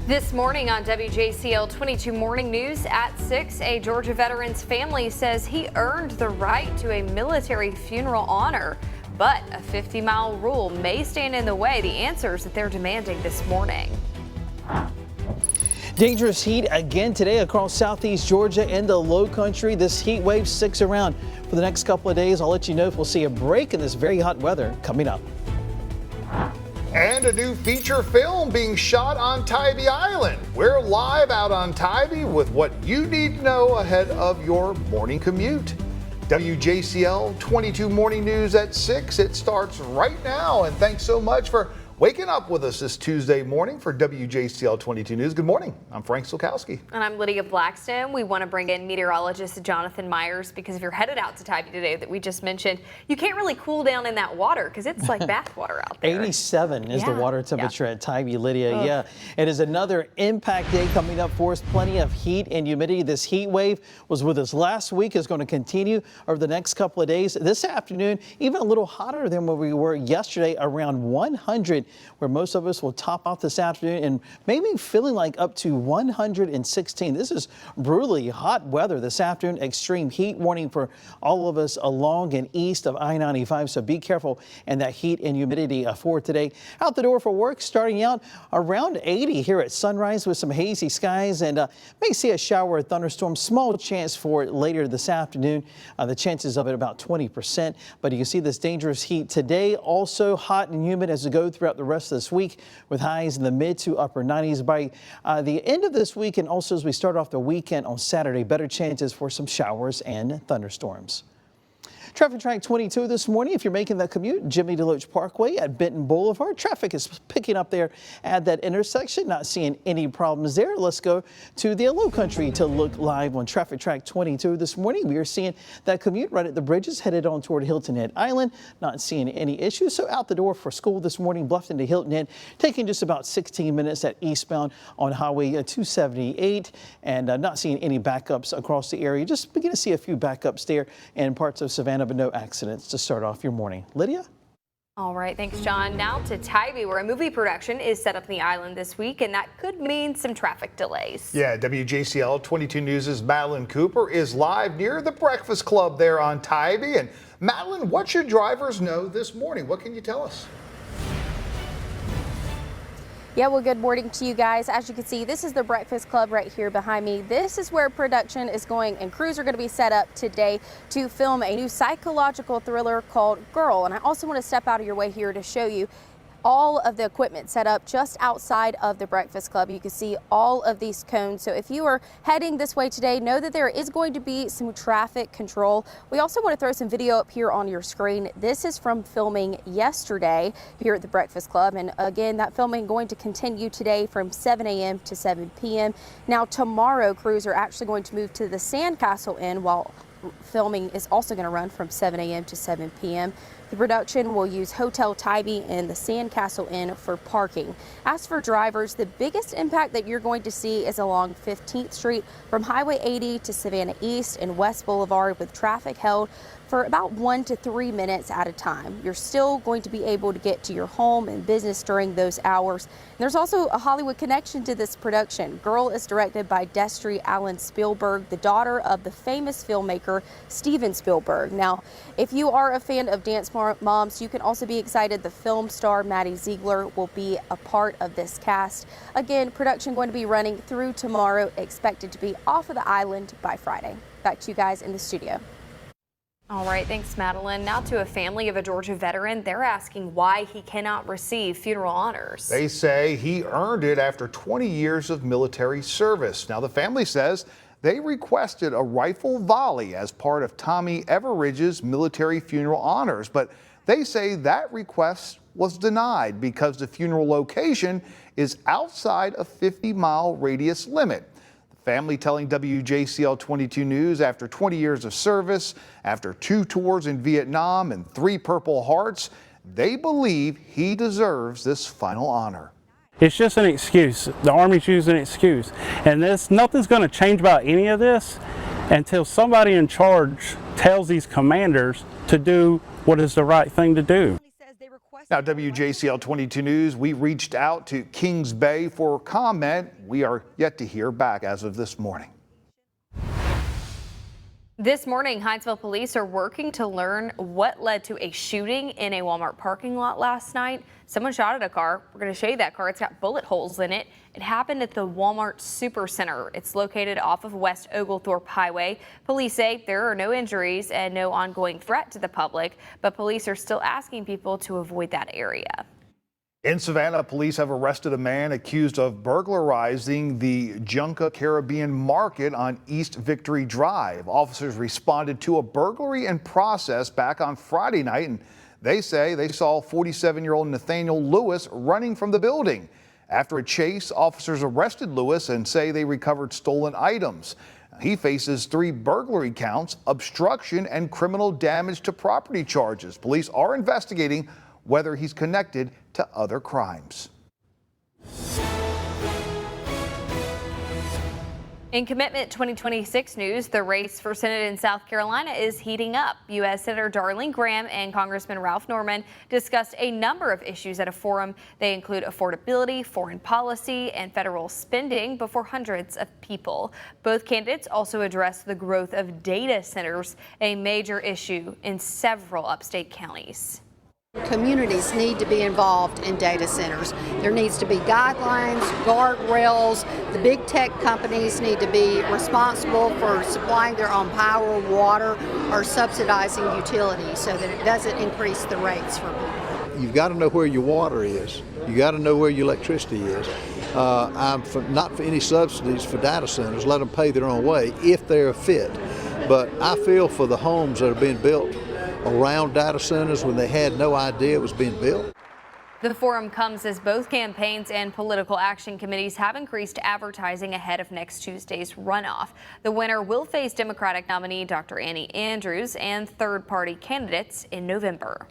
This morning on WJCL 22 Morning News at 6, a Georgia veteran's family says he earned the right to a military funeral honor, but a 50-mile rule may stand in the way. The answers that they're demanding this morning. Dangerous heat again today across southeast Georgia and the low country. This heat wave sticks around for the next couple of days. I'll let you know if we'll see a break in this very hot weather coming up. And a new feature film being shot on Tybee Island. We're live out on Tybee with what you need to know ahead of your morning commute. WJCL 22 Morning News at 6. It starts right now. And thanks so much for waking up with us this Tuesday morning for WJCL 22 News. Good morning. I'm Frank Solkowski. And I'm Lydia Blackstone. We want to bring in meteorologist Jonathan Myers because if you're headed out to Tybee today that we just mentioned, you can't really cool down in that water because it's like bath water out there. 87 is the water temperature at Tybee, Lydia. Yeah, it is another impact day coming up for us. Plenty of heat and humidity. This heat wave was with us last week, is going to continue over the next couple of days. This afternoon, even a little hotter than where we were yesterday, around 100. Where most of us will top out this afternoon and maybe feeling like up to 116. This is brutally hot weather this afternoon. Extreme heat warning for all of us along and east of I-95. So be careful in that heat and humidity for today. Out the door for work, starting out around 80 here at sunrise with some hazy skies and may see a shower or thunderstorm. Small chance for it later this afternoon. The chances of it about 20%. But you can see this dangerous heat today. Also hot and humid as we go throughout the rest of this week with highs in the mid to upper 90s by the end of this week, and also as we start off the weekend on Saturday, better chances for some showers and thunderstorms. Traffic track 22 this morning. If you're making that commute, Jimmy DeLoach Parkway at Benton Boulevard. Traffic is picking up there at that intersection. Not seeing any problems there. Let's go to the low country to look live on traffic track 22 this morning. We are seeing that commute right at the bridges headed on toward Hilton Head Island. Not seeing any issues. So out the door for school this morning, Bluffton to Hilton Head, taking just about 16 minutes at eastbound on Highway 278, and not seeing any backups across the area. Just begin to see a few backups there in parts of Savannah, but no accidents to start off your morning. Lydia? All right, thanks, John. Now to Tybee, where a movie production is set up on the island this week, and that could mean some traffic delays. Yeah, WJCL 22 News' Madeline Cooper is live near the Breakfast Club there on Tybee. And Madeline, what should drivers know this morning? What can you tell us? Yeah, well, good morning to you guys. As you can see, this is the Breakfast Club right here behind me. This is where production is going and crews are going to be set up today to film a new psychological thriller called Girl. And I also want to step out of your way here to show you all of the equipment set up just outside of the Breakfast Club. You can see all of these cones. So if you are heading this way today, know that there is going to be some traffic control. We also want to throw some video up here on your screen. This is from filming yesterday here at the Breakfast Club. And again, that filming going to continue today from 7 a.m. to 7 p.m. Now tomorrow, crews are actually going to move to the Sandcastle Inn while filming is also going to run from 7 a.m. to 7 p.m. The production will use Hotel Tybee and the Sandcastle Inn for parking. As for drivers, the biggest impact that you're going to see is along 15th Street from Highway 80 to Savannah East and West Boulevard, with traffic held for about 1 to 3 minutes at a time. You're still going to be able to get to your home and business during those hours. And there's also a Hollywood connection to this production. Girl is directed by Destry Allen Spielberg, the daughter of the famous filmmaker Steven Spielberg. Now, if you are a fan of Dance Moms, you can also be excited. The film star Maddie Ziegler will be a part of this cast. Again, production going to be running through tomorrow, expected to be off of the island by Friday. Back to you guys in the studio. All right, thanks, Madeline. Now to a family of a Georgia veteran. They're asking why he cannot receive funeral honors. They say he earned it after 20 years of military service. Now, the family says they requested a rifle volley as part of Tommy Everidge's military funeral honors, but they say that request was denied because the funeral location is outside a 50-mile radius limit. Family telling WJCL 22 News after 20 years of service, after 2 tours in Vietnam and 3 Purple Hearts, they believe he deserves this final honor. It's just an excuse. The Army's using an excuse. And nothing's going to change about any of this until somebody in charge tells these commanders to do what is the right thing to do. Now, WJCL 22 News, we reached out to Kings Bay for comment. We are yet to hear back as of this morning. This morning, Hinesville police are working to learn what led to a shooting in a Walmart parking lot last night. Someone shot at a car. We're going to show you that car. It's got bullet holes in it. It happened at the Walmart Supercenter. It's located off of West Oglethorpe Highway. Police say there are no injuries and no ongoing threat to the public, but police are still asking people to avoid that area. In Savannah, police have arrested a man accused of burglarizing the Junca Caribbean Market on East Victory Drive. Officers responded to a burglary in process back on Friday night, and they say they saw 47-year-old Nathaniel Lewis running from the building. After a chase, officers arrested Lewis and say they recovered stolen items. He faces 3 burglary counts, obstruction, and criminal damage to property charges. Police are investigating whether he's connected to other crimes. In Commitment 2026 news, the race for Senate in South Carolina is heating up. U.S. Senator Darlene Graham and Congressman Ralph Norman discussed a number of issues at a forum. They include affordability, foreign policy, and federal spending before hundreds of people. Both candidates also addressed the growth of data centers, a major issue in several upstate counties. Communities need to be involved in data centers. There needs to be guidelines, guardrails. The big tech companies need to be responsible for supplying their own power, water, or subsidizing utilities so that it doesn't increase the rates for people. You've got to know where your water is. You got to know where your electricity is. I'm not for any subsidies for data centers. Let them pay their own way if they're fit. But I feel for the homes that are being built around data centers when they had no idea it was being built. The forum comes as both campaigns and political action committees have increased advertising ahead of next Tuesday's runoff. The winner will face Democratic nominee Dr. Annie Andrews and third-party candidates in November.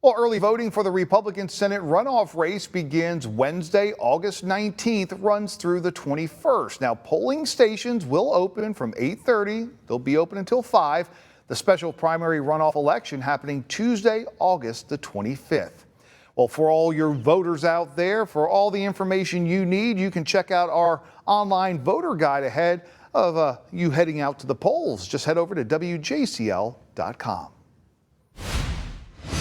Well, early voting for the Republican Senate runoff race begins Wednesday, August 19th, runs through the 21st. Now, polling stations will open from 8:30. They'll be open until 5. The special primary runoff election happening Tuesday, August the 25th. Well, for all your voters out there, for all the information you need, you can check out our online voter guide ahead of you heading out to the polls. Just head over to WJCL.com.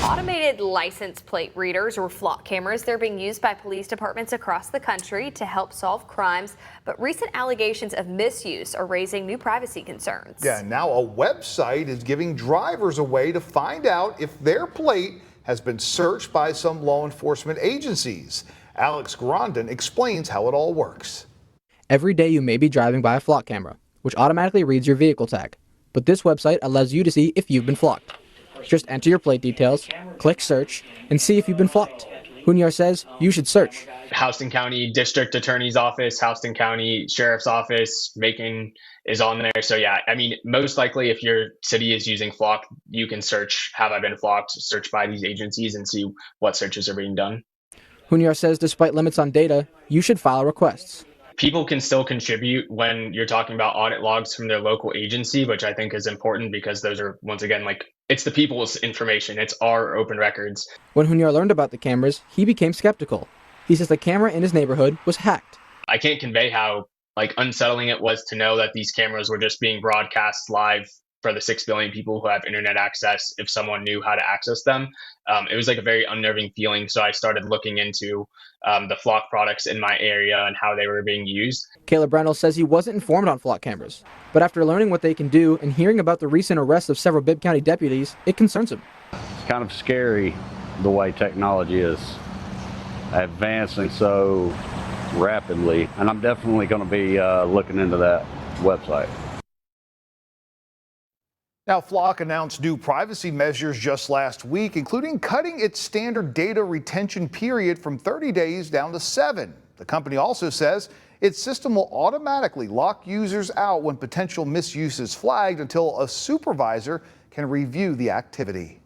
Automated license plate readers or flock cameras, they're being used by police departments across the country to help solve crimes, but recent allegations of misuse are raising new privacy concerns. Yeah, now a website is giving drivers a way to find out if their plate has been searched by some law enforcement agencies. Alex Grondin explains how it all works. Every day you may be driving by a flock camera, which automatically reads your vehicle tag, but this website allows you to see if you've been flocked. Just enter your plate details, click search, and see if you've been flocked. Junior says you should search. Houston County District Attorney's Office, Houston County Sheriff's Office, Macon is on there. So yeah, I mean, most likely if your city is using flock, you can search, have I been flocked, search by these agencies and see what searches are being done. Junior says despite limits on data, you should file requests. People can still contribute when you're talking about audit logs from their local agency, which I think is important because those are, once again, like, it's the people's information. It's our open records. When Junior learned about the cameras, he became skeptical. He says the camera in his neighborhood was hacked. I can't convey how unsettling it was to know that these cameras were just being broadcast live for the 6 billion people who have internet access if someone knew how to access them. It was like a very unnerving feeling. So I started looking into the flock products in my area and how they were being used. Caleb Brendel says he wasn't informed on flock cameras, but after learning what they can do and hearing about the recent arrest of several Bibb County deputies, it concerns him. It's kind of scary the way technology is advancing so rapidly, and I'm definitely going to be looking into that website. Now, Flock announced new privacy measures just last week, including cutting its standard data retention period from 30 days down to 7. The company also says its system will automatically lock users out when potential misuse is flagged until a supervisor can review the activity.